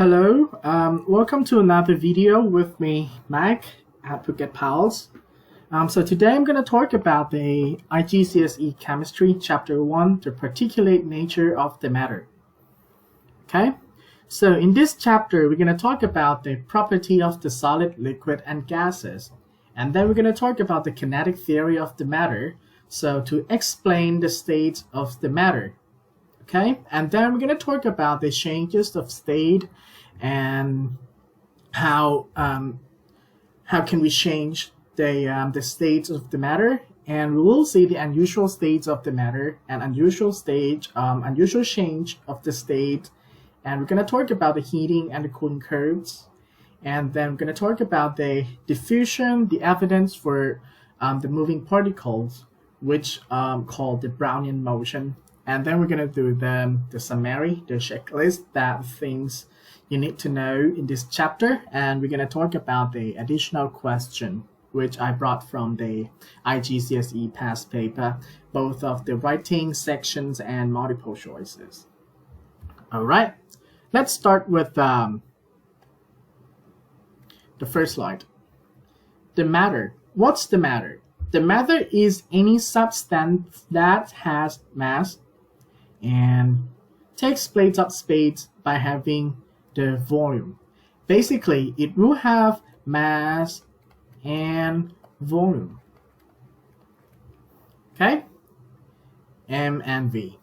Hello, welcome to another video with me, Mac at Phuket Pals. So today I'm going to talk about the IGCSE Chemistry Chapter 1, the particulate nature of the matter. Okay, so in this chapter we're going to talk about the property of the solid, liquid, and gases. And then we're going to talk about the kinetic theory of the matter, so to explain the states of the matter. Okay, and then we're going to talk about the changes of state and how can we change the states of the matter, and we will see the unusual states of the matter and unusual change of the state, and we're going to talk about the heating and the cooling curves, and then we're going to talk about the diffusion, the evidence for the moving particles, which called the Brownian motion. And then we're going to do the summary, the checklist, that things you need to know in this chapter. And we're going to talk about the additional question, which I brought from the IGCSE past paper, both of the writing sections and multiple choices. All right, let's start with the first slide. The matter. What's the matter? The matter is any substance that has mass and takes place of space by having the volume. Basically, it will have mass and volume. Okay? M and V.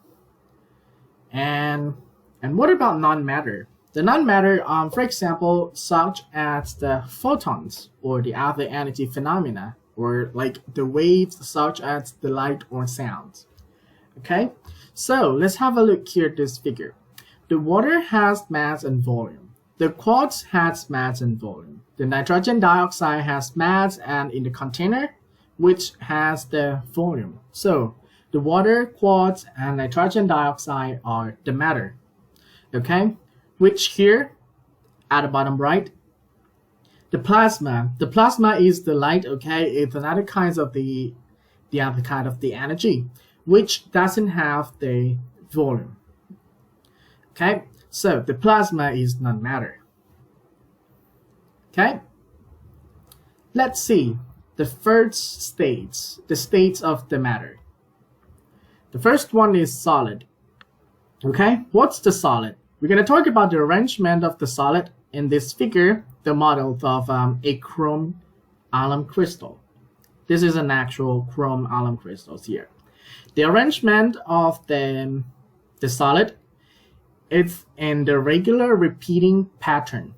And what about non-matter? The non-matter, for example, such as the photons or the other energy phenomena, or like the waves such as the light or sound. Okay, so let's have a look here at this figure. The water has mass and volume. The quartz has mass and volume. The nitrogen dioxide has mass and in the container, which has the volume. So the water, quartz, and nitrogen dioxide are the matter. Okay, which here at the bottom right, the plasma. The plasma is the light. Okay, it's another kind of the other kind of the energy, which doesn't have the volume. Okay, so the plasma is non-matter. Okay, let's see the first states, the states of the matter. The first one is solid. Okay, what's the solid? We're going to talk about the arrangement of the solid in this figure, the model of a chrome alum crystal. This is an actual chrome alum crystals here. The arrangement of the solid, it's in the regular repeating pattern.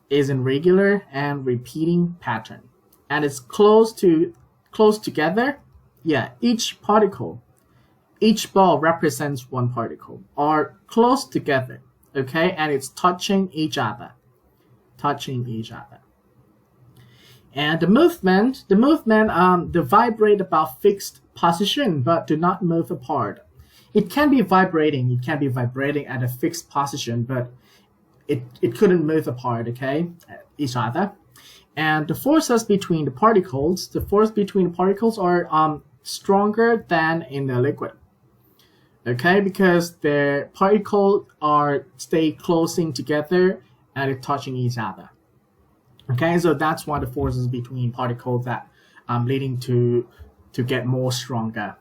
Is in regular and repeating pattern, and it's close together. Yeah, each particle, each ball represents one particle, are close together. Okay, and it's touching each other. And the movement, they vibrate about fixed position, but do not move apart. It can be vibrating at a fixed position, but it couldn't move apart, okay, each other. And the forces between the particles, are stronger than in the liquid. Okay, because the particles stay closing together and it's touching each other. Okay, so that's why the forces between particles that leading to get more stronger.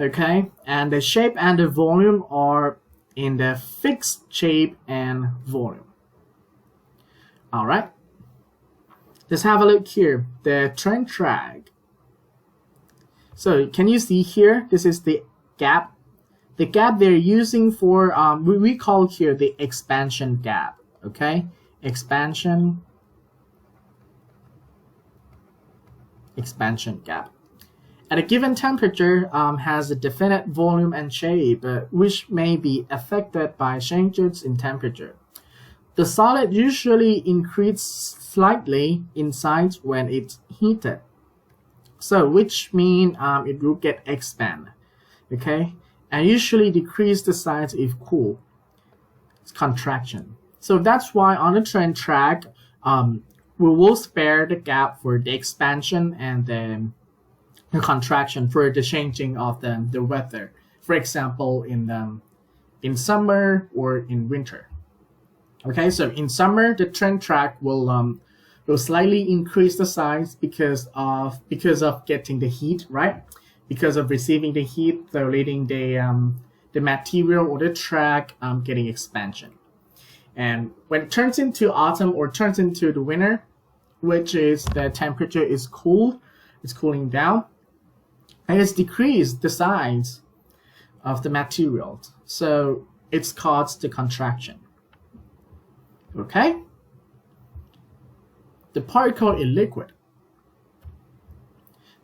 Okay, and the shape and the volume are in the fixed shape and volume. All right, let's have a look here. The train track. So can you see here? This is the gap. The gap they're using for we call here the expansion gap. Okay, expansion gap. At a given temperature, has a definite volume and shape, which may be affected by changes in temperature. The solid usually increases slightly in size when it's heated, so which means it will get expand. Okay, and usually decrease the size if cool. It's contraction. So that's why on the train track, we will spare the gap for the expansion and the contraction for the changing of the weather. For example, in summer or in winter. Okay, so in summer, the train track will slightly increase the size because of getting the heat, right? Because of receiving the heat, so leading the material or the track getting expansion. And when it turns into autumn or turns into the winter, which is the temperature is cool, it's cooling down, and it's decreased the size of the material. So it's caused the contraction. Okay? The particle in liquid.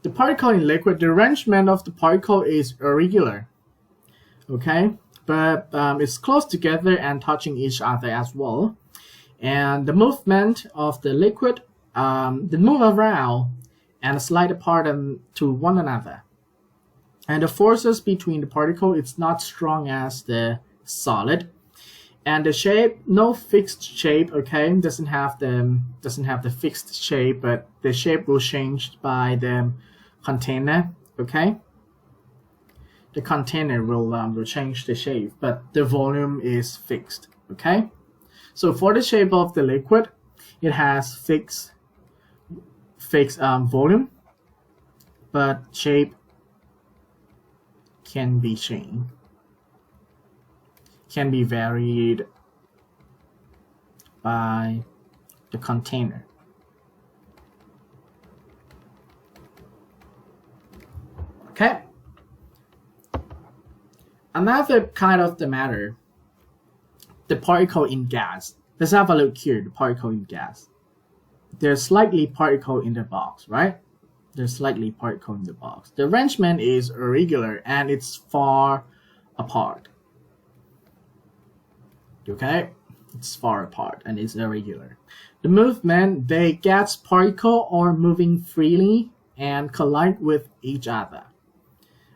The particle in liquid, the arrangement of the particle is irregular. Okay? But it's close together and touching each other as well. And the movement of the liquid, they move around and slide apart to one another. And the forces between the particle is not strong as the solid. And the shape, no fixed shape, okay, doesn't have the fixed shape, but the shape will change by the container, okay. The container will change the shape, but the volume is fixed, okay. So for the shape of the liquid, it has fixed volume, but shape can be changed, can be varied by the container. Okay. Another kind of the matter, the particle in gas. Let's have a look here, the particle in gas. There's slightly particle in the box, right? There's slightly particle in the box. The arrangement is irregular and it's far apart. Okay? It's far apart and it's irregular. The movement, the gas particle are moving freely and collide with each other.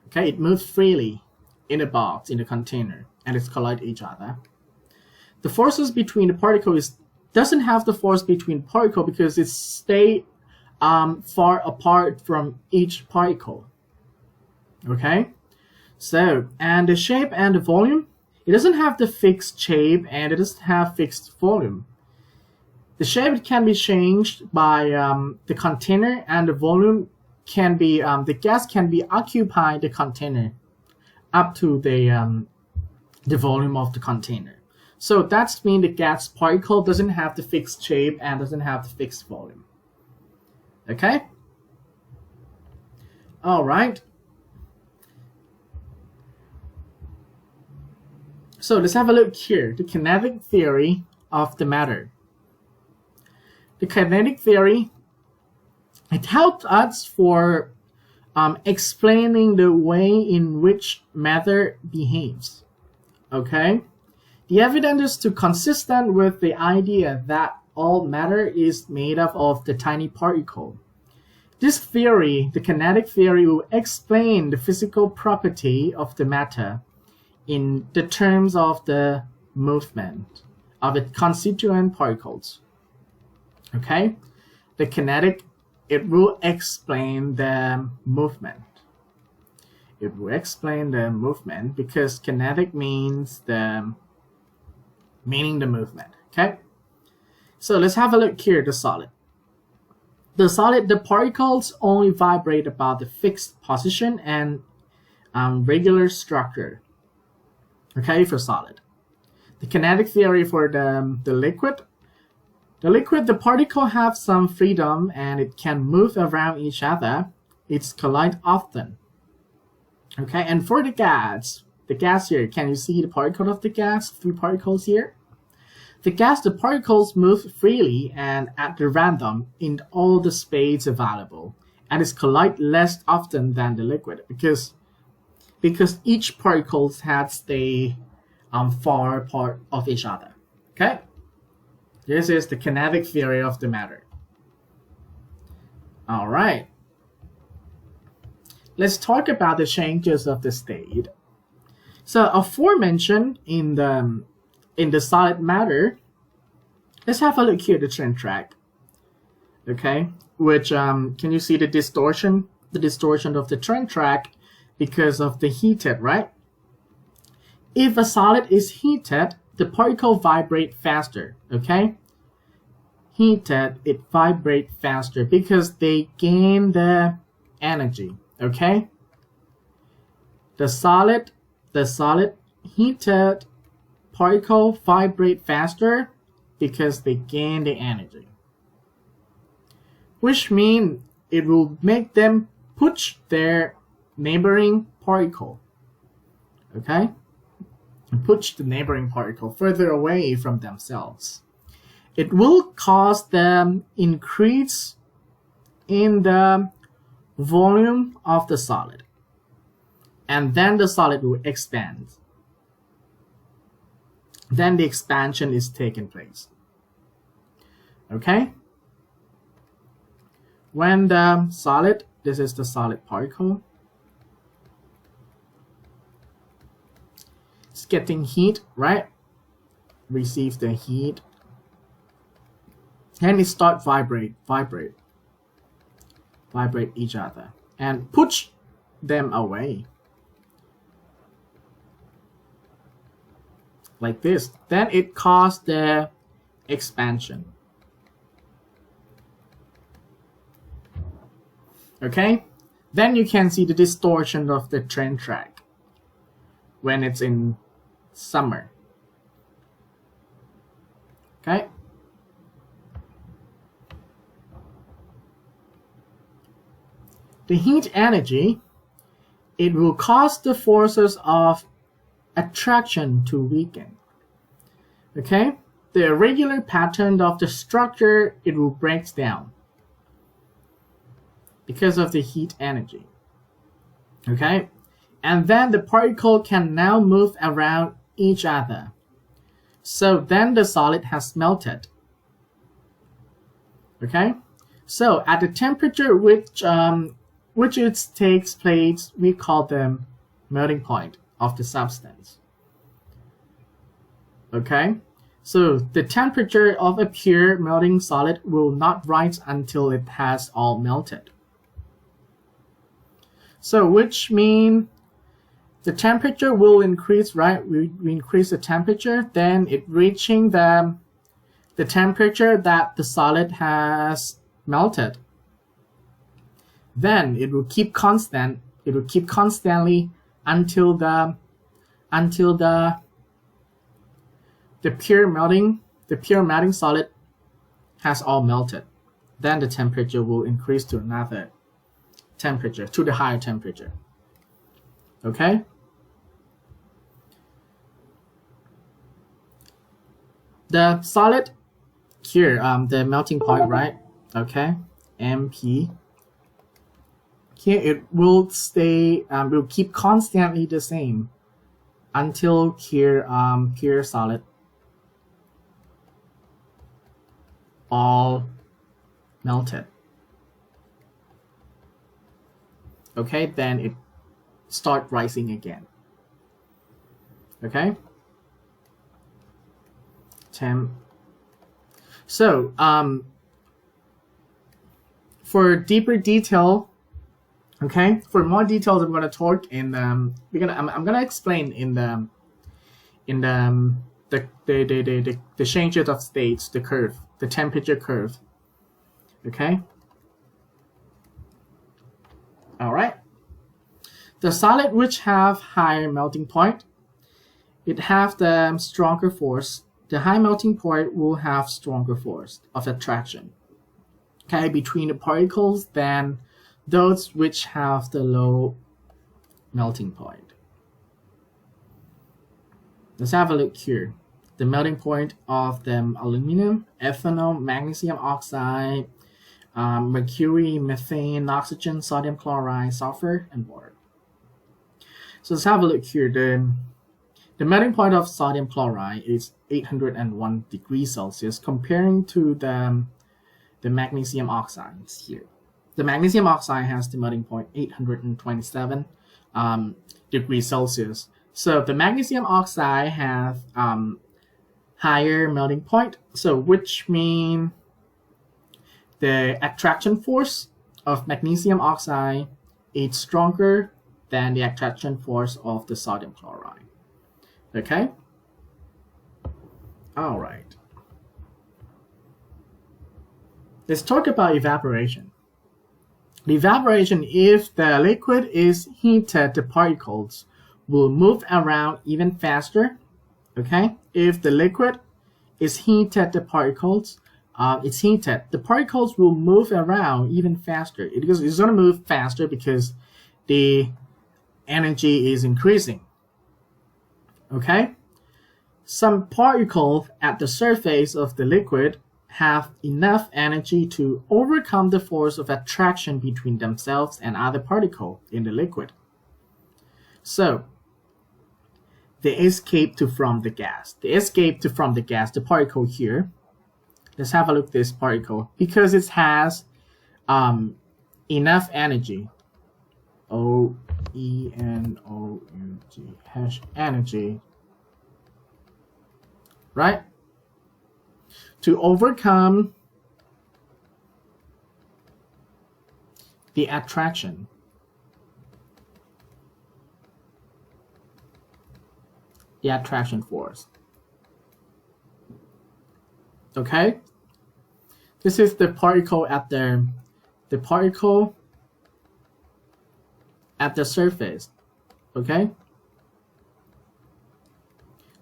Okay, it moves freely in the box, in the container, and it's collide each other. The forces between the particles doesn't have the force between particle because it stay far apart from each particle. Okay, so and the shape and the volume, it doesn't have the fixed shape and it doesn't have fixed volume. The shape can be changed by the container, and the volume can be the gas can be occupy the container up to the volume of the container. So that's mean the gas particle doesn't have the fixed shape and doesn't have the fixed volume. Okay? All right. So let's have a look here, the kinetic theory of the matter. The kinetic theory, it helps us for explaining the way in which matter behaves. Okay? The evidence is too consistent with the idea that all matter is made up of the tiny particle. This theory, the kinetic theory, will explain the physical property of the matter in the terms of the movement of its constituent particles. Okay? The kinetic, it will explain the movement. It will explain the movement because kinetic means the movement. Okay? So let's have a look here, the solid. The particles only vibrate about the fixed position and regular structure. Okay, for solid. The kinetic theory for the liquid. The particle have some freedom and it can move around each other. It's collide often. Okay, and for the gas here, can you see the particle of the gas? 3 particles here. The particles move freely and at the random in all the space available, and it's collide less often than the liquid because each particle has the far apart of each other. Okay, this is the kinetic theory of the matter. All right, let's talk about the changes of the state. So aforementioned in the solid matter, let's have a look here, the train track. Okay, which can you see the distortion? The distortion of the train track because of the heated, right? If a solid is heated, the particle vibrate faster, okay? Heated, it vibrate faster because they gain the energy, okay? The solid heated particle vibrate faster because they gain the energy, which means it will make them push their neighboring particle, okay? Push the neighboring particle further away from themselves. It will cause them increase in the volume of the solid, and then the solid will expand. Then the expansion is taking place, okay? When the solid, this is the solid particle, it's getting heat, right? Receives the heat, and it start vibrate each other and push them away like this. Then it causes the expansion, okay? Then you can see the distortion of the train track when it's in summer, okay? The heat energy, it will cause the forces of attraction to weaken, okay? The irregular pattern of the structure, it will break down because of the heat energy, okay? And then the particle can now move around each other. So then the solid has melted, okay? So at the temperature which it takes place, we call them melting point of the substance, okay? So the temperature of a pure melting solid will not rise until it has all melted. So which means the temperature will increase, right? We increase the temperature, then it reaching the temperature that the solid has melted. Then it will keep constant. It will keep constantly until the pure melting solid has all melted. Then the temperature will increase to another temperature, to the higher temperature. Okay. The solid here, the melting point, right? Okay, MP. Here it will stay, will keep constantly the same until pure solid all melted. Okay, then it start rising again. Okay. So for deeper detail, okay, for more details, I'm gonna talk in I'm gonna explain in the changes of states, the curve, the temperature curve. Okay. All right. The solid which have higher melting point, it have the stronger force. The high melting point will have stronger force of attraction, okay, between the particles than those which have the low melting point. Let's have a look here. The melting point of the aluminum, ethanol, magnesium oxide, mercury, methane, oxygen, sodium chloride, sulfur, and water. So let's have a look here. The melting point of sodium chloride is 801 degrees Celsius comparing to the magnesium oxides here. The magnesium oxide has the melting point 827 degrees Celsius. So the magnesium oxide has higher melting point, so which means the attraction force of magnesium oxide is stronger than the attraction force of the sodium chloride. Okay. All right. Let's talk about evaporation. Evaporation, if the liquid is heated, the particles will move around even faster. Okay, if the liquid is heated, the particles will move around even faster. It's going to move faster because the energy is increasing. Okay, some particles at the surface of the liquid have enough energy to overcome the force of attraction between themselves and other particles in the liquid. So they escape from the gas. The particle here. Let's have a look at this particle. Because it has enough energy. O-E-N-O-U-G, energy. Right? To overcome the attraction. The attraction force. Okay? This is the particle at the surface. Okay?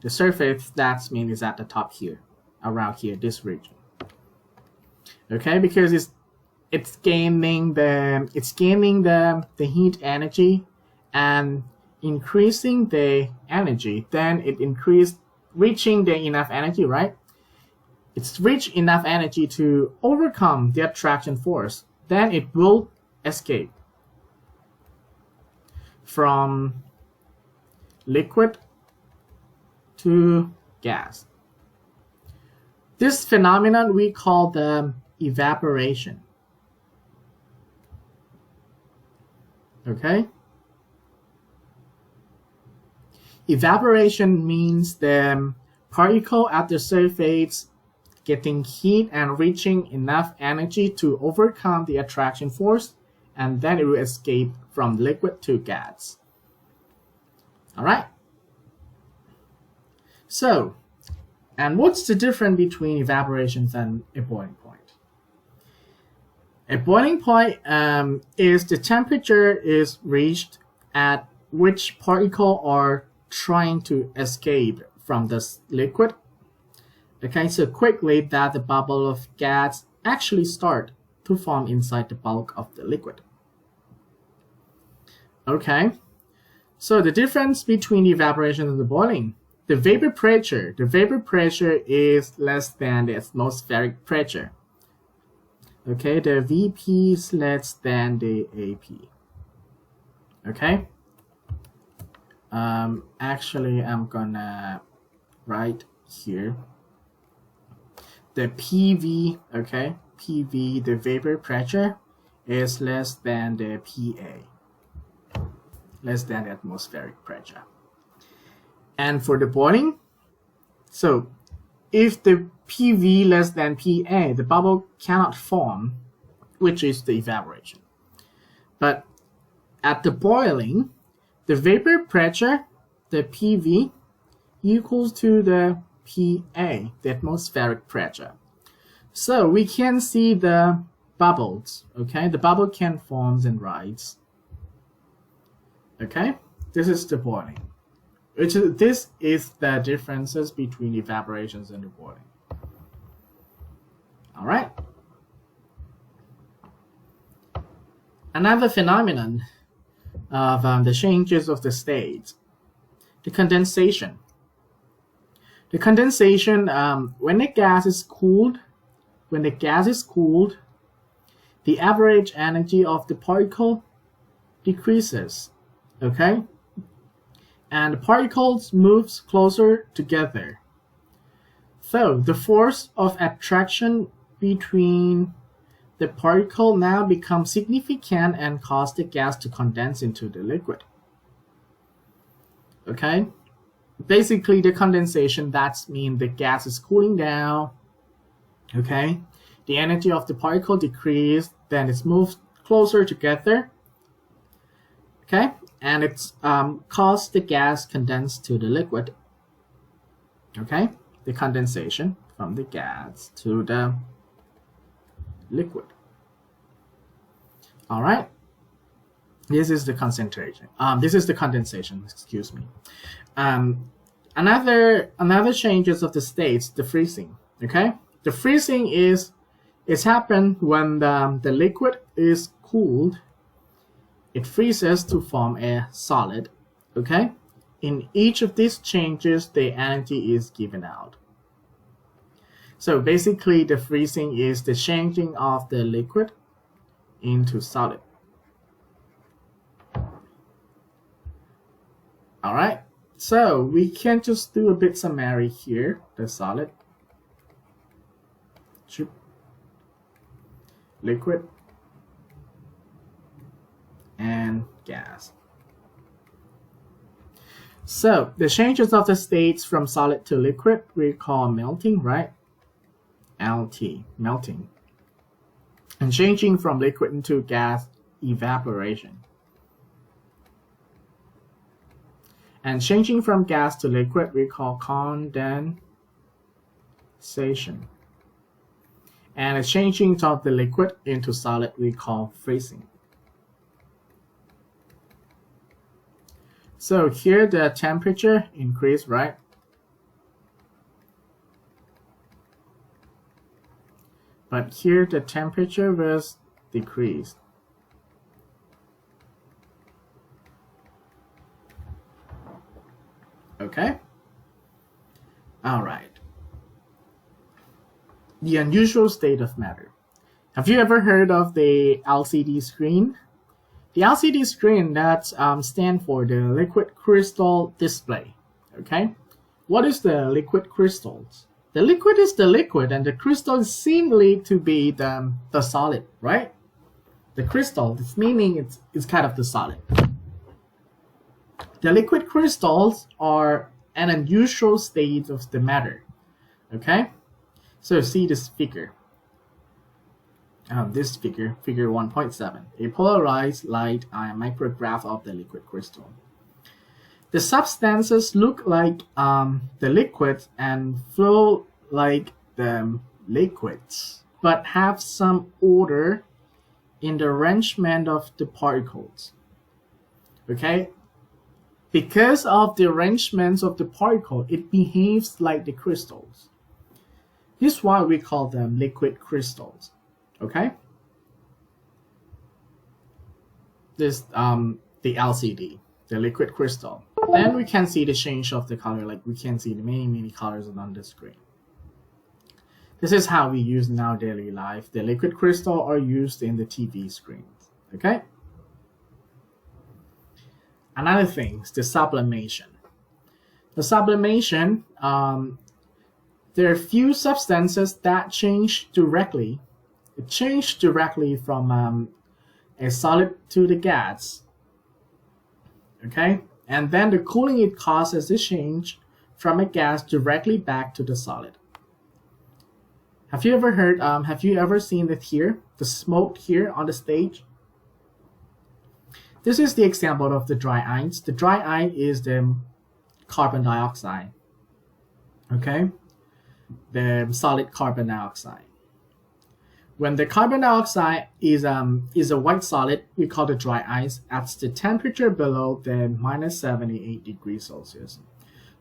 The surface, that means is at the top here, around here, this region. Okay, because it's gaining the heat energy and increasing the energy. Then it reaching the enough energy, right? It's reached enough energy to overcome the attraction force. Then it will escape from liquid to gas. This phenomenon we call the evaporation. Okay? Evaporation means the particle at the surface getting heat and reaching enough energy to overcome the attraction force, and then it will escape from liquid to gas. All right? So, and what's the difference between evaporation and a boiling point? A boiling point is the temperature is reached at which particles are trying to escape from this liquid. Okay, so quickly that the bubble of gas actually start to form inside the bulk of the liquid. Okay, so the difference between evaporation and the boiling. The vapor pressure is less than the atmospheric pressure. Okay, the VP is less than the AP. Okay. Actually, I'm gonna write here the PV. Okay, PV, the vapor pressure, is less than the PA, less than the atmospheric pressure. And for the boiling, so if the PV less than PA, the bubble cannot form, which is the evaporation. But at the boiling, the vapor pressure, the PV, equals to the PA, the atmospheric pressure. So we can see the bubbles, okay? The bubble can form and rise. Okay? This is the boiling. This is the differences between evaporations and the boiling. All right. Another phenomenon of the changes of the state, the condensation. The condensation, when the gas is cooled, the average energy of the particle decreases. Okay. And the particles moves closer together. So the force of attraction between the particle now becomes significant and cause the gas to condense into the liquid. Okay? Basically, the condensation, that means the gas is cooling down. Okay? The energy of the particle decreased, then it moves closer together. Okay? And it's caused the gas condense to the liquid. Okay, the condensation from the gas to the liquid. All right. This is the concentration. This is the condensation. Excuse me. Another changes of the states, the freezing. Okay, the freezing it's happened when the liquid is cooled. It freezes to form a solid. Okay, in each of these changes, the energy is given out. So basically, the freezing is the changing of the liquid into solid. All right, so we can just do a bit summary here. The solid, liquid, and gas. So the changes of the states from solid to liquid we call melting, right? LT, melting. And changing from liquid into gas, evaporation. And changing from gas to liquid we call condensation. And the changing of the liquid into solid we call freezing. So here the temperature increased, right? But here the temperature was decreased. Okay. All right. The unusual state of matter. Have you ever heard of the LCD screen? The LCD screen that stands for the liquid crystal display. Okay. What is the liquid crystals? The liquid is the liquid, and the crystal is seemingly to be the solid, right? The crystal, this meaning it's kind of the solid. The liquid crystals are an unusual state of the matter. Okay, so see this figure. This figure 1.7, a polarized light micrograph of the liquid crystal. The substances look like the liquids and flow like the liquids, but have some order in the arrangement of the particles. Okay. Because of the arrangements of the particle, it behaves like the crystals. This is why we call them liquid crystals. Okay? This the LCD, the liquid crystal. Then we can see the change of the color, like we can see the many colors on the screen. This is how we use in our daily life. The liquid crystal are used in the TV screens. Okay? Another thing is the sublimation. The sublimation, there are few substances that change directly. It changed directly from a solid to the gas. Okay, and then the cooling it causes a change from a gas directly back to the solid. Have you ever heard? Have you ever seen it here? The smoke here on the stage. This is the example of the dry ice. The dry ice is the carbon dioxide. Okay, the solid carbon dioxide. When the carbon dioxide is a white solid, we call it dry ice at the temperature below the minus 78 degrees Celsius.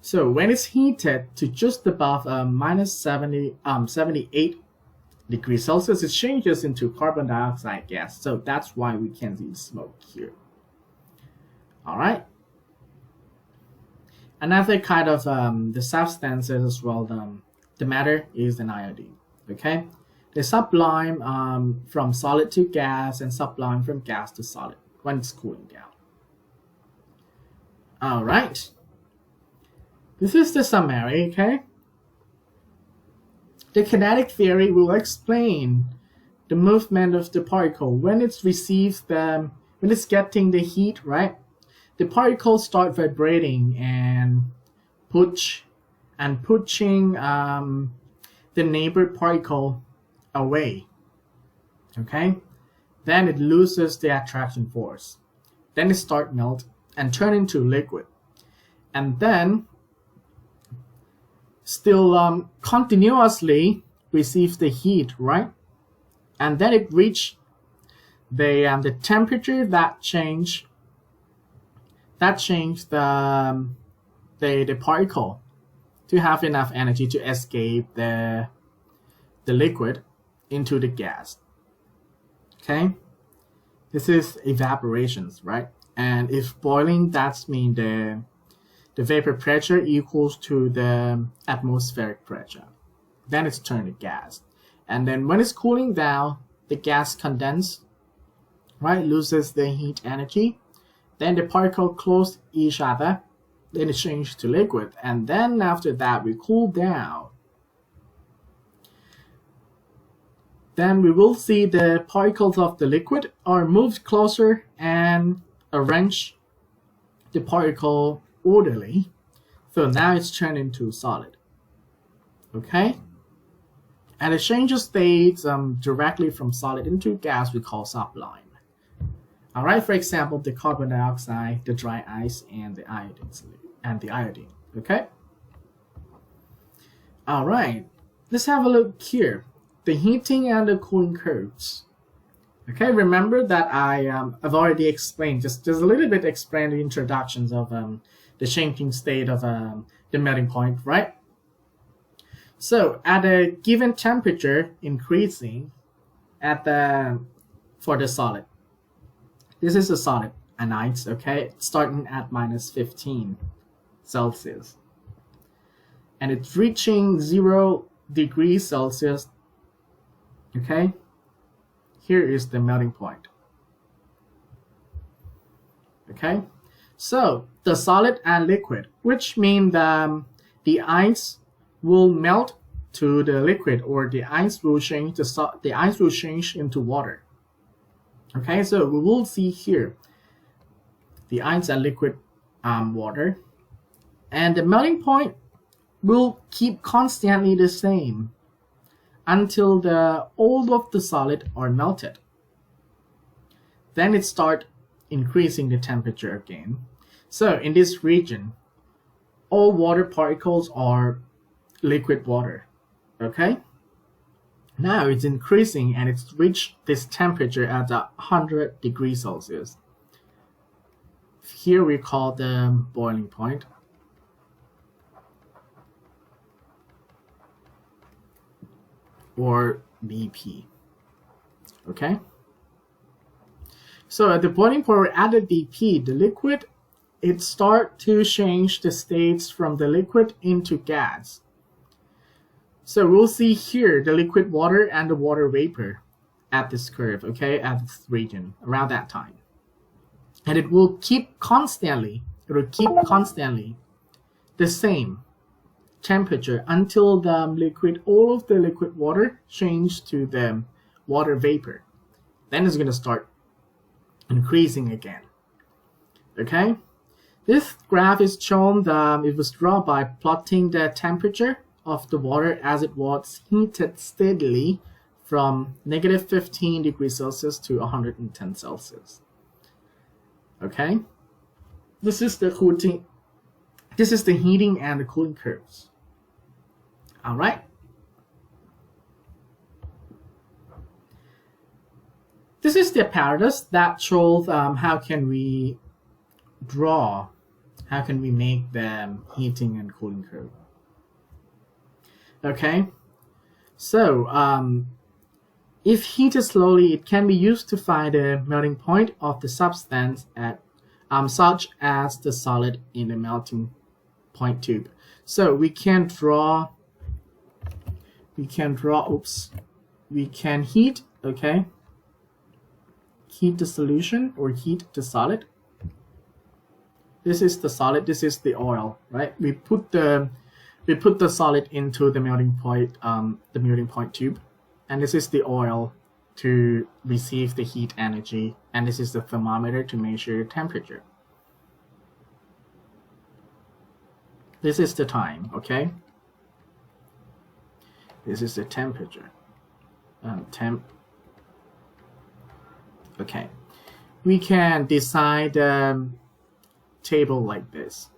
So when it's heated to just above minus 78 degrees Celsius, it changes into carbon dioxide gas. So that's why we can see smoke here. All right. Another kind of the substances as well, the matter is an iodine. Okay. They sublime from solid to gas and sublime from gas to solid when it's cooling down. All right. This is the summary, okay? The kinetic theory will explain the movement of the particle when it's received when it's getting the heat, right? The particles start vibrating and pushing the neighbor particle away. Okay, then it loses the attraction force. Then it starts melt and turn into liquid, and then still continuously receives the heat, right? And then it reach the temperature that change the particle to have enough energy to escape the liquid into the gas. Okay, this is evaporations, right? And if boiling, that's mean the vapor pressure equals to the atmospheric pressure. Then it's turned to gas. And then when it's cooling down, the gas condenses, right, loses the heat energy. Then the particles close each other, then it changes to liquid. And then after that, we cool down. Then we will see the particles of the liquid are moved closer and arrange the particle orderly. So now it's turned into solid. Okay? And it changes states directly from solid into gas we call sublime. All right, for example, the carbon dioxide, the dry ice, and the iodine. Okay? All right, let's have a look here. The heating and the cooling curves. Okay, remember that I've already explained, just a little bit explained the introductions of the changing state of the melting point, right? So at a given temperature increasing for the solid. This is a solid anides, okay, starting at -15 Celsius. And it's reaching 0 degrees Celsius. Okay, here is the melting point. Okay, so the solid and liquid, which mean the ice will melt to the liquid, or the ice will change into water. Okay, so we will see here the ice and liquid water, and the melting point will keep constantly the same until all of the solid are melted. Then it starts increasing the temperature again. So in this region, all water particles are liquid water. Okay? Now it's increasing and it's reached this temperature at 100 degrees Celsius. Here we call the boiling point. Or BP. Okay? So at the boiling point at the BP, the liquid, it starts to change the states from the liquid into gas. So we'll see here the liquid water and the water vapor at this curve, okay, at this region, around that time. And it will keep constantly the same temperature until all of the liquid water change to the water vapor. Then it's going to start increasing again. Okay, this graph is shown. It was drawn by plotting the temperature of the water as it was heated steadily from -15 degrees Celsius to 110 Celsius. Okay, this is the heating and the cooling curves. All right. This is the apparatus that shows how can we make the heating and cooling curve. Okay, so if heated slowly, it can be used to find the melting point of the substance at such as the solid in the melting point tube. So we can heat, okay, heat the solution or heat the solid. This is the solid, this is the oil, right? We put the solid into the melting point tube, and this is the oil to receive the heat energy, and this is the thermometer to measure temperature. This is the time, okay? This is the temperature. Okay. We can design the table like this.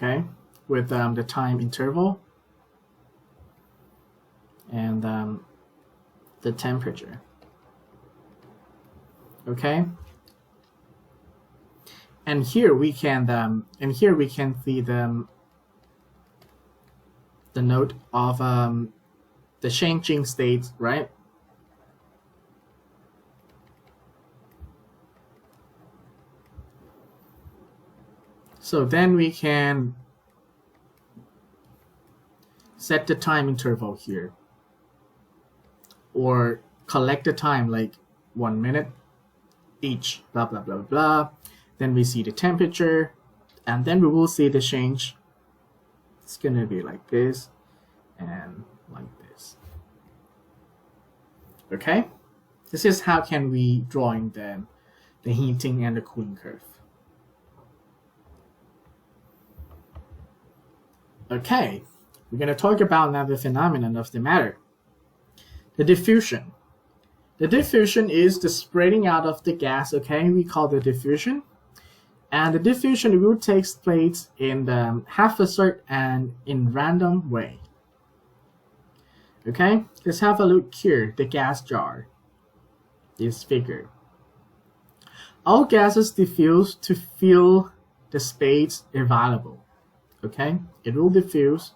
okay, with the time interval and the temperature, okay. And here we can see the note of the changing states, right? So then we can set the time interval here, or collect the time like 1 minute each, blah blah blah blah. Then we see the temperature, and then we will see the change. It's gonna be like this and like this. Okay, this is how can we drawing the heating and the cooling curve. Okay, we're gonna talk about another phenomenon of the matter, the diffusion. The diffusion is the spreading out of the gas. Okay, we call the diffusion. And the diffusion will take place in the haphazard and in random way. Okay, let's have a look here, the gas jar, this figure. All gases diffuse to fill the space available. Okay, it will diffuse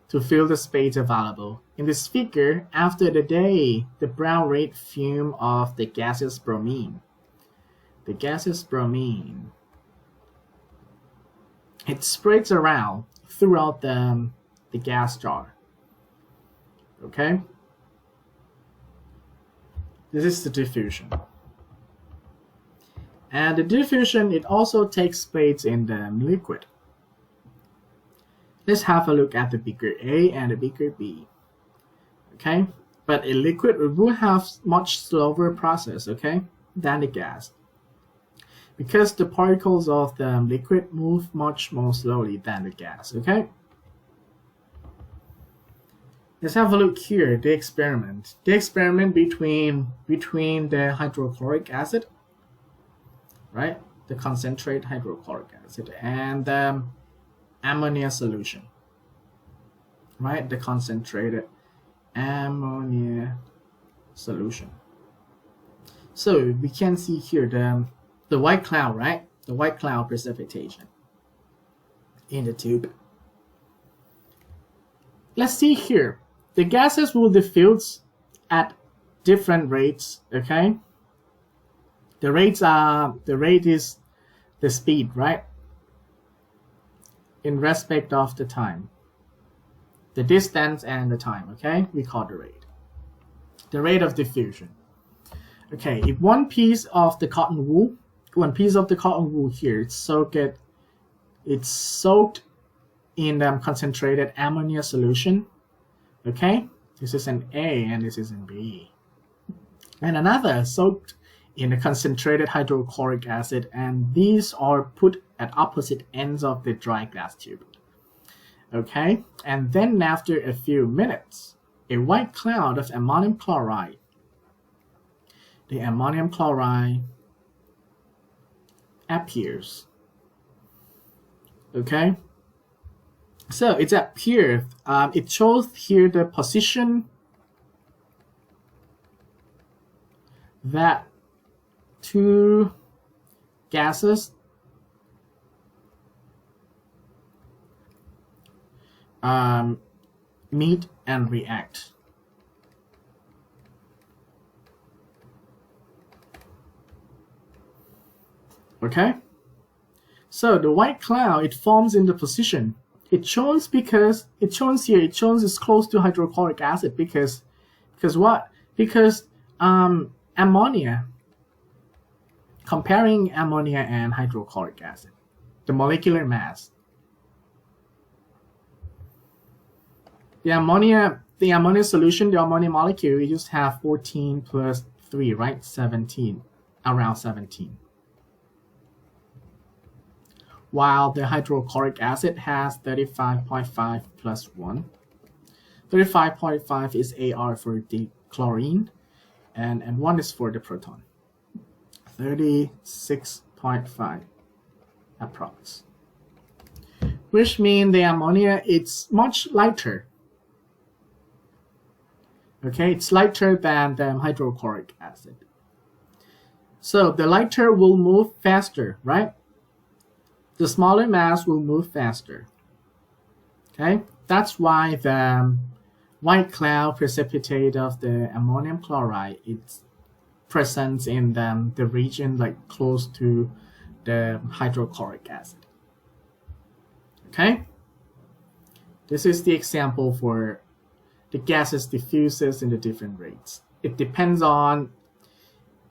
to fill the space available. In this figure, after the day, the brown red fume of the gaseous bromine. The gaseous bromine, it spreads around throughout the gas jar. Okay? This is the diffusion. And the diffusion, it also takes place in the liquid. Let's have a look at the beaker A and the beaker B. Okay? But a liquid will have much slower process, okay, than the gas, because the particles of the liquid move much more slowly than the gas, okay? Let's have a look here, the experiment. The experiment between the hydrochloric acid, right? The concentrate hydrochloric acid and the ammonia solution, right? The concentrated ammonia solution. So we can see here the white cloud, right? The white cloud precipitation in the tube. Let's see here. The gases will diffuse at different rates, okay? The rate is the speed, right? In respect of the time. The distance and the time, okay? We call the rate. The rate of diffusion. Okay, if one piece of the cotton wool here, it's soaked in concentrated ammonia solution. Okay, this is an A and this is an B. And another soaked in the concentrated hydrochloric acid, and these are put at opposite ends of the dry glass tube. Okay, and then after a few minutes, a white cloud of ammonium chloride. The ammonium chloride appears. Okay, so it's appeared. It shows here the position that two gases meet and react. Okay, so the white cloud, it forms in the position. It shows because it shows here. It shows it's close to hydrochloric acid because what? Because ammonia. Comparing ammonia and hydrochloric acid, the molecular mass. The ammonia solution, the ammonia molecule, you just have 14 plus 3, right? 17, around 17. While the hydrochloric acid has 35.5 plus 1. 35.5 is AR for the chlorine, and 1 is for the proton. 36.5 approx. which means the ammonia it's much lighter. Okay, it's lighter than the hydrochloric acid. So the lighter will move faster, right? The smaller mass will move faster. Okay, that's why the white cloud precipitate of the ammonium chloride is present in the region like close to the hydrochloric acid. Okay, this is the example for the gases diffuses in the different rates. It depends on,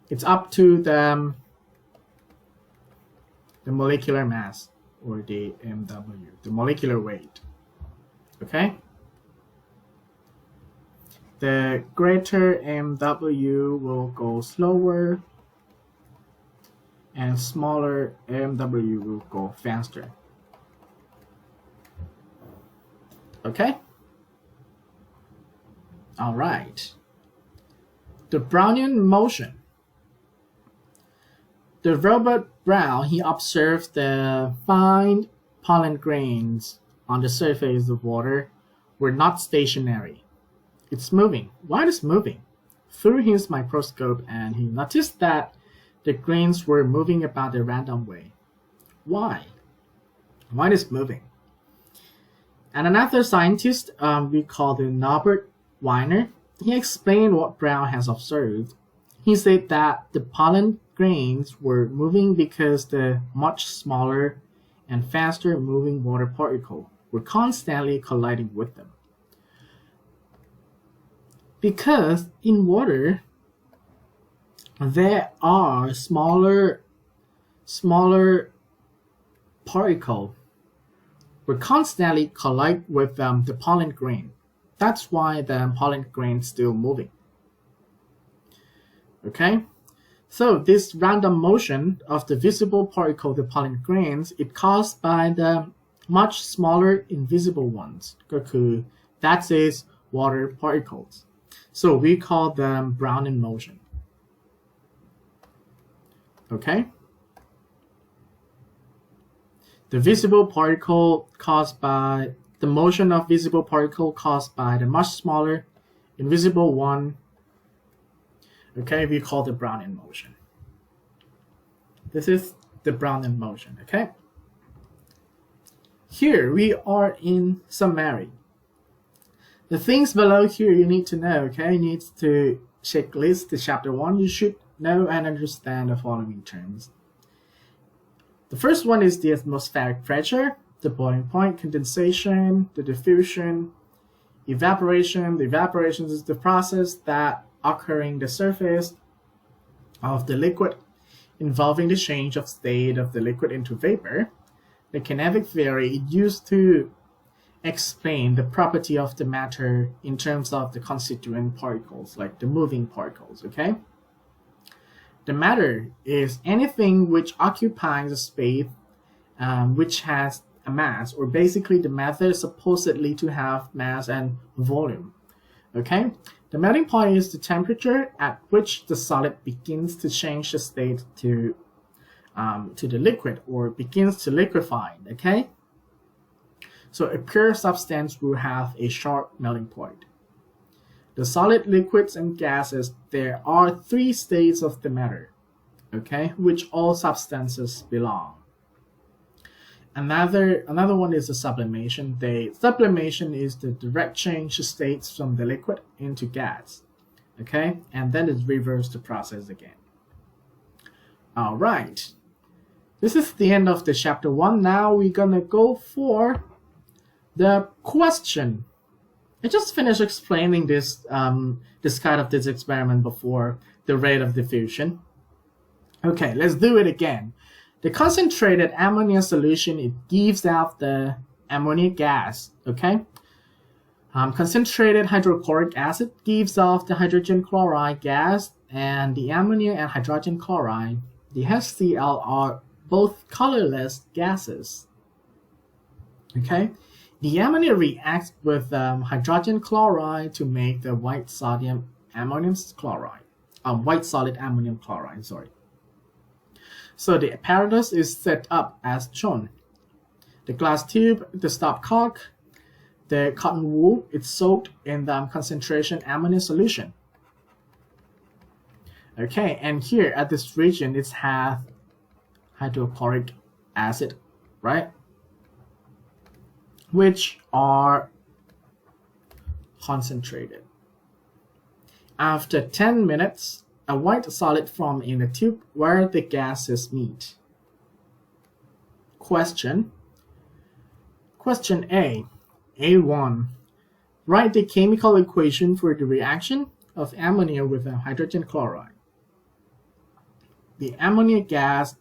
it's up to the molecular mass, or the MW, the molecular weight. Okay? The greater MW will go slower, and smaller MW will go faster. Okay? All right. The Brownian motion. The Robert Brown, he observed the fine pollen grains on the surface of water were not stationary. It's moving. Why is it moving? Through his microscope, and he noticed that the grains were moving about a random way. Why? Why is it moving? And another scientist, we call the Norbert Wiener, he explained what Brown has observed. He said that the pollen grains were moving because the much smaller and faster moving water particles were constantly colliding with them. Because in water, there are smaller particles will constantly collide with the pollen grain. That's why the pollen grain is still moving. Okay, so this random motion of the visible particle, the pollen grains, it caused by the much smaller invisible ones. That is water particles. So we call them Brownian motion. Okay. The visible particle caused by the motion of visible particle caused by the much smaller invisible one. Okay, we call the Brownian motion. This is the Brownian motion. Okay. Here we are in summary. The things below here you need to know. Okay, you need to checklist the chapter 1. You should know and understand the following terms. The first one is the atmospheric pressure, the boiling point, condensation, the diffusion, evaporation. The evaporation is the process that occurring the surface of the liquid involving the change of state of the liquid into vapor. The kinetic theory is used to explain the property of the matter in terms of the constituent particles, like the moving particles. Okay. The matter is anything which occupies a space which has a mass, or basically the matter is supposedly to have mass and volume. Okay, the melting point is the temperature at which the solid begins to change the state to the liquid, or begins to liquefy. Okay, so a pure substance will have a sharp melting point. The solid, liquids, and gases, there are 3 states of the matter, okay, which all substances belong. Another one is the sublimation. The sublimation is the direct change of states from the liquid into gas, okay, and then it reverses the process again. All right, this is the end of the chapter 1. Now we're gonna go for the question. I just finished explaining this this experiment before, the rate of diffusion. Okay, let's do it again. The concentrated ammonia solution, it gives out the ammonia gas. Okay. Concentrated hydrochloric acid gives off the hydrogen chloride gas, and the ammonia and hydrogen chloride, the HCl, are both colorless gases. Okay. The ammonia reacts with hydrogen chloride to make the white sodium ammonium chloride. White solid ammonium chloride, sorry. So the apparatus is set up as shown. the glass tube, the stopcock, the cotton wool, it's soaked in the concentration ammonia solution. Okay, and here at this region, it has hydrochloric acid, right? Which are concentrated. After 10 minutes, a white solid forms in the tube where the gases meet. Question A. A1. Write the chemical equation for the reaction of ammonia with hydrogen chloride. The ammonia gas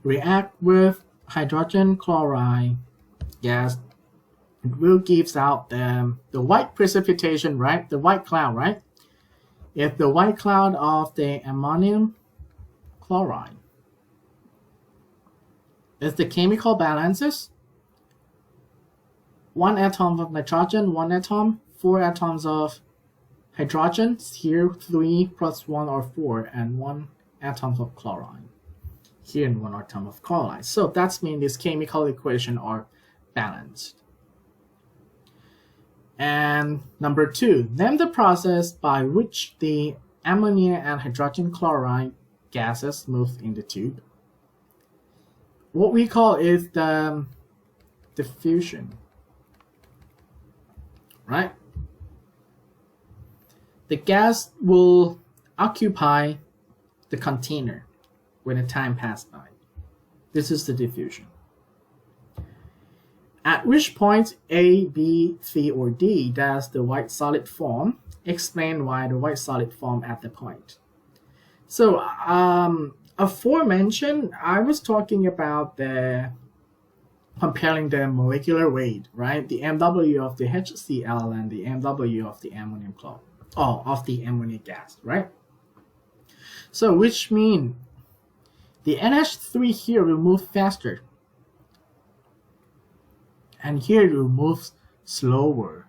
react with hydrogen chloride gas. It will give out the white precipitation, right? The white cloud, right? It's the white cloud of the ammonium chloride. It's the chemical balances. 1 atom of nitrogen, 1 atom, 4 atoms of hydrogen, here 3 plus 1 or 4, and 1 atom of chlorine. Here 1 atom of chloride. So that means this chemical equation are balanced. And number 2, name the process by which the ammonia and hydrogen chloride gases move in the tube. What we call is the diffusion, right? The gas will occupy the container when the time passes by. This is the diffusion. At which point A, B, C, or D does the white solid form? Explain why the white solid form at the point. So aforementioned, I was talking about comparing the molecular weight, right? The MW of the HCl and the MW of the ammonium chloride, of the ammonia gas, right? So which means the NH3 here will move faster, and here it will move slower.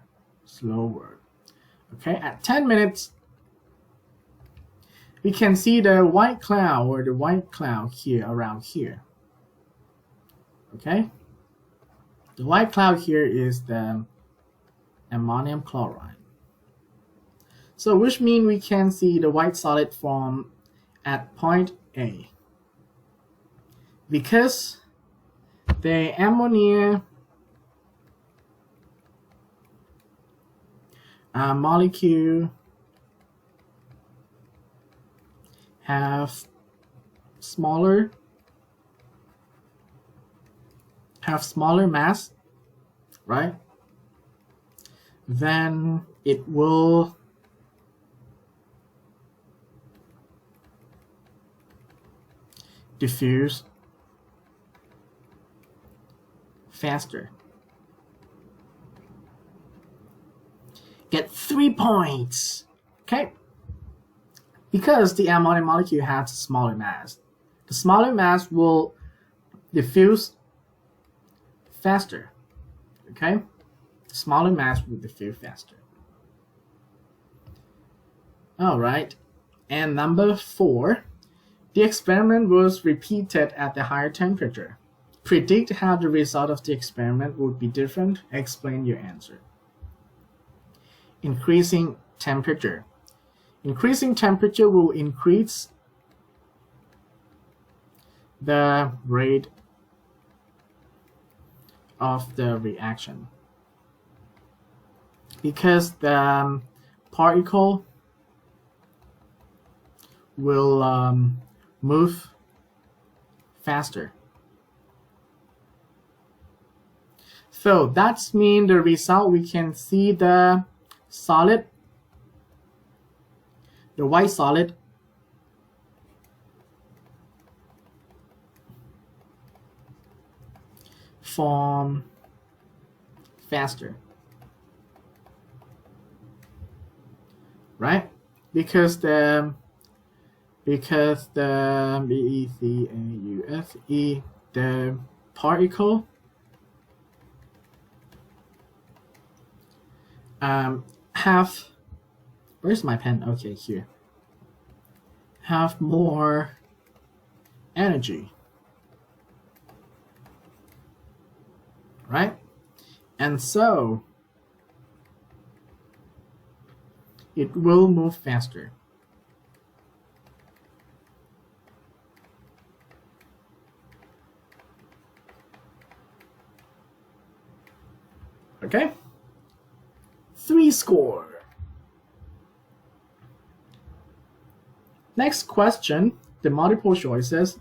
Okay, at 10 minutes, we can see the white cloud here around here. Okay, the white cloud here is the ammonium chloride. So which means we can see the white solid form at point A. Because the ammonia molecule have smaller mass, right? Then it will diffuse faster. Get 3 points. Okay? Because the ammonia molecule has a smaller mass. The smaller mass will diffuse faster. Okay? The smaller mass will diffuse faster. Alright. And number 4. The experiment was repeated at the higher temperature. Predict how the result of the experiment would be different. Explain your answer. Increasing temperature. Increasing temperature will increase the rate of the reaction because the particle will move faster. So that means the result, we can see the solid, the white solid form faster, right? Because the BECAUSE, the particle have, where's my pen? Okay, here. Have more energy. right? And so it will move faster. Okay? 3 score. Next question, the multiple choices.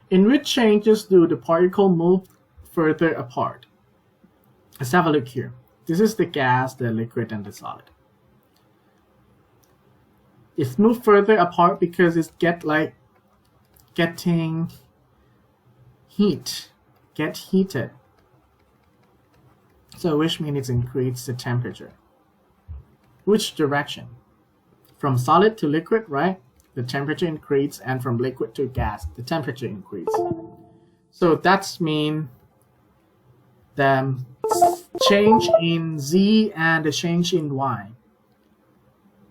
In which changes do the particle move further apart? Let's have a look here. This is the gas, the liquid, and the solid. It's moved further apart because it's getting heated. So which means it increases the temperature. Which direction? From solid to liquid, right? The temperature increases, and from liquid to gas, the temperature increases. So that's mean the change in Z and the change in Y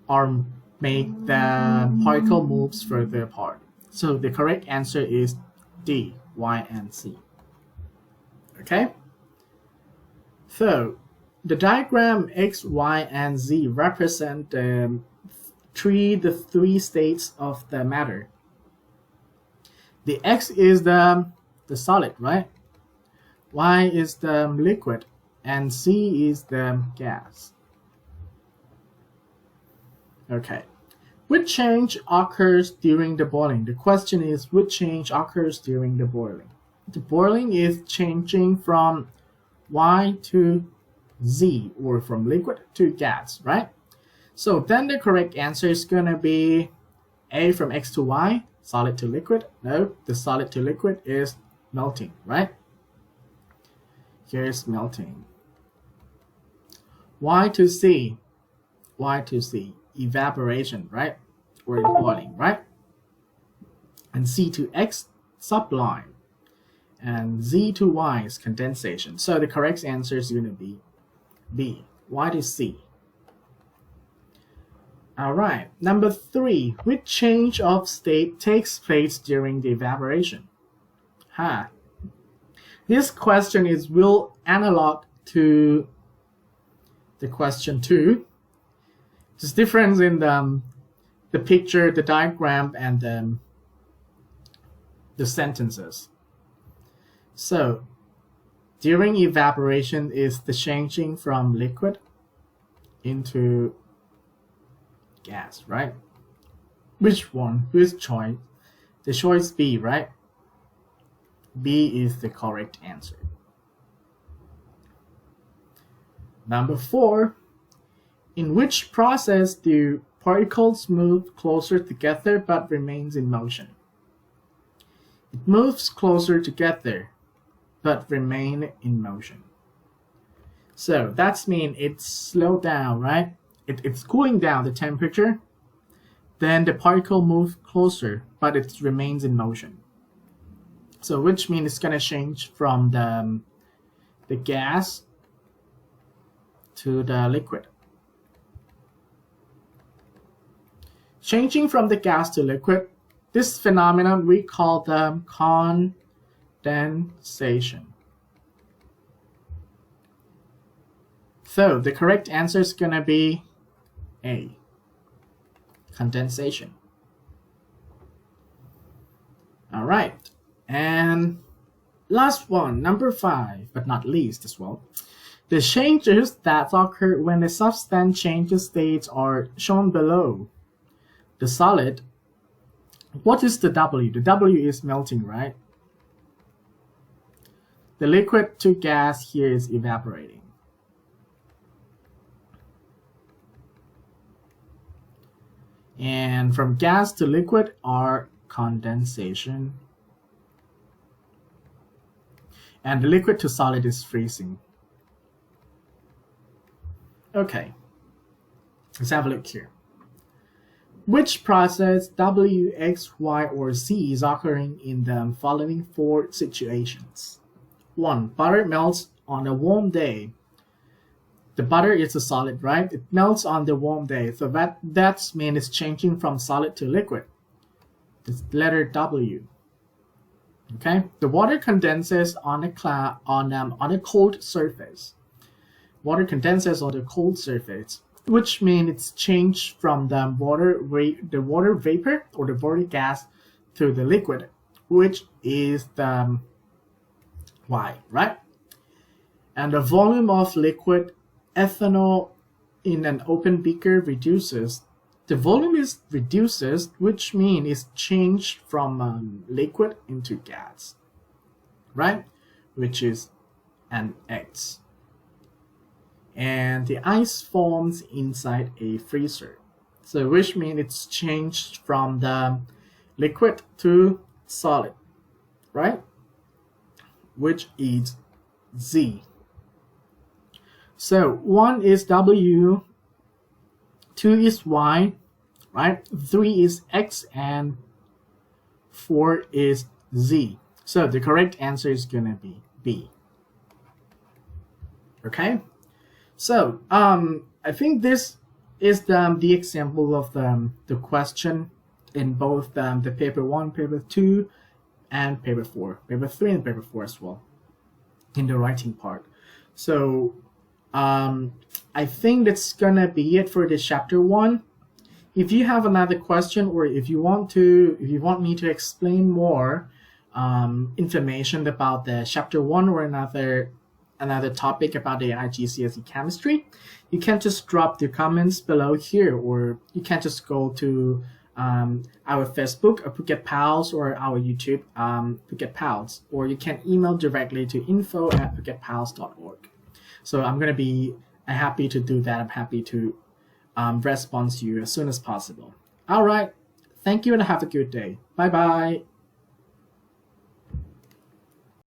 are make the particle moves further apart. So the correct answer is D, Y, and C. Okay? So the diagram X, Y, and Z represent the three states of the matter. The X is the solid, right? Y is the liquid, and Z is the gas. Okay. Which change occurs during the boiling? The question is, which change occurs during the boiling? The boiling is changing from Y to Z, or from liquid to gas, right? So then the correct answer is going to be A, from X to Y, solid to liquid. No, the solid to liquid is melting, right? Here's melting. Y to C, evaporation, right? Or boiling, right? And C to X, sublime. And Z to Y is condensation. So the correct answer is going to be B, Y to C. Alright, number 3. Which change of state takes place during the evaporation? This question is real analog to the question 2. There's difference in the picture, the diagram, and the sentences. So, during evaporation is the changing from liquid into gas, right? Which one? Which choice? The choice B, right? B is the correct answer. Number 4. In which process do particles move closer together but remains in motion? It moves closer together but remain in motion. So that's mean it's slowed down, right? It's cooling down the temperature. Then the particle moves closer, but it remains in motion. So which means it's gonna change from the gas to the liquid. Changing from the gas to liquid, this phenomenon we call the condensation. So the correct answer is gonna be A, condensation. All right, and last one, number 5, but not least as well. The changes that occur when the substance changes states are shown below. The solid, what is the W? The W is melting, right? The liquid to gas here is evaporating. And from gas to liquid are condensation. And the liquid to solid is freezing. Okay, let's have a look here. Which process W, X, Y, or Z is occurring in the following 4 situations? 1. Butter melts on a warm day. The butter is a solid, right? It melts on the warm day. So that's means it's changing from solid to liquid. It's letter W. Okay, the water condenses on a cold surface. Water condenses on the cold surface, which means it's changed from the water vapor or the water gas to the liquid, which is the Y, right? And the volume of liquid ethanol in an open beaker reduces. The volume reduces, which means it's changed from liquid into gas, right? Which is an X. And the ice forms inside a freezer. So which means it's changed from the liquid to solid, right? Which is Z. So 1 is W, 2 is Y, right? 3 is X, and 4 is Z. So the correct answer is gonna be B. Okay? So I think this is the example of the question in both the paper 1, paper 2, and paper 4, paper 3 and paper 4 as well, in the writing part. So I think that's gonna be it for this chapter 1. If you have another question, or if you want me to explain more information about the chapter 1 or another topic about the IGCSE Chemistry, you can just drop the comments below here, or you can just go to our Facebook, Phuket Pals, or our YouTube, Phuket Pals, or you can email directly to info@phuketpals.org. So I'm going to be happy to do that. I'm happy to respond to you as soon as possible. All right. Thank you and have a good day. Bye-bye.